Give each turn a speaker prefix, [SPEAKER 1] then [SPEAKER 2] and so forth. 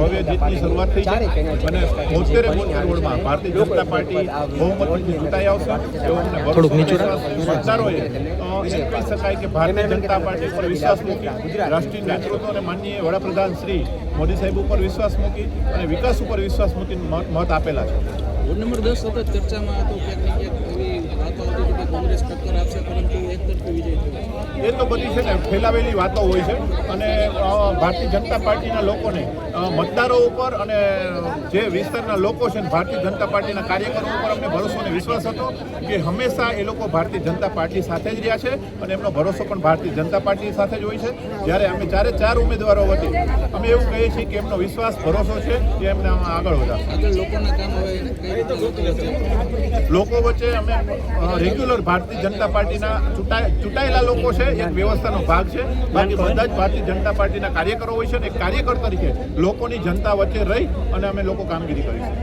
[SPEAKER 1] ભવ્ય જીતની શરૂઆત થઈ છે અને 72 વોર્ડમાં ભારતીય જનતા પાર્ટી બહુમતીથી ચૂંટાઈ આવશે એવો અમને મતદારોએ એમ કહી શકાય કે ભારતીય જનતા પાર્ટી પર વિશ્વાસ મૂકી, રાષ્ટ્રીય નેતૃત્વ અને માનનીય વડાપ્રધાન શ્રી મોદી સાહેબ ઉપર વિશ્વાસ મૂકી અને વિકાસ ઉપર વિશ્વાસ મૂકીને મત આપેલા છે.
[SPEAKER 2] વોર્ડ નંબર 10 સતત ચર્ચામાં હતો, ક્યાંક ને ક્યાંક એવી વાતો આવતી હતી કે કોંગ્રેસ ટક્કર આપશે, પરંતુ એકતરફી વિજય થયો.
[SPEAKER 1] એ તો બધી છે ને ફેલાવેલી વાતો હોય છે અને ભારતીય જનતા પાર્ટીના લોકોને મતદારો ઉપર અને જે વિસ્તારના લોકો છે ને ભારતીય જનતા પાર્ટીના કાર્યકરો ઉપર અમને ભરોસો અને વિશ્વાસ હતો કે હંમેશા એ લોકો ભારતીય જનતા પાર્ટી સાથે જ રહ્યા છે અને એમનો ભરોસો પણ ભારતીય જનતા પાર્ટી સાથે જ હોય છે. જ્યારે અમે ચાર ઉમેદવારો વચ્ચે અમે એવું કહીએ છીએ કે એમનો વિશ્વાસ ભરોસો છે કે એમને આગળ વધારે
[SPEAKER 2] આગળ લોકોના કામ હવે કઈ રીતે
[SPEAKER 1] લોકો વચ્ચે અમે રેગ્યુલર ભારતીય જનતા પાર્ટીના ચૂંટાયેલા લોકો છે, એક વ્યવસ્થાનો ભાગ છે. બાકી બધા જ ભારતીય જનતા પાર્ટીના કાર્યકરો હોય છે અને કાર્યકર તરીકે લોકોની જનતા વચ્ચે રહી અને અમે લોકો કામગીરી કરીશું.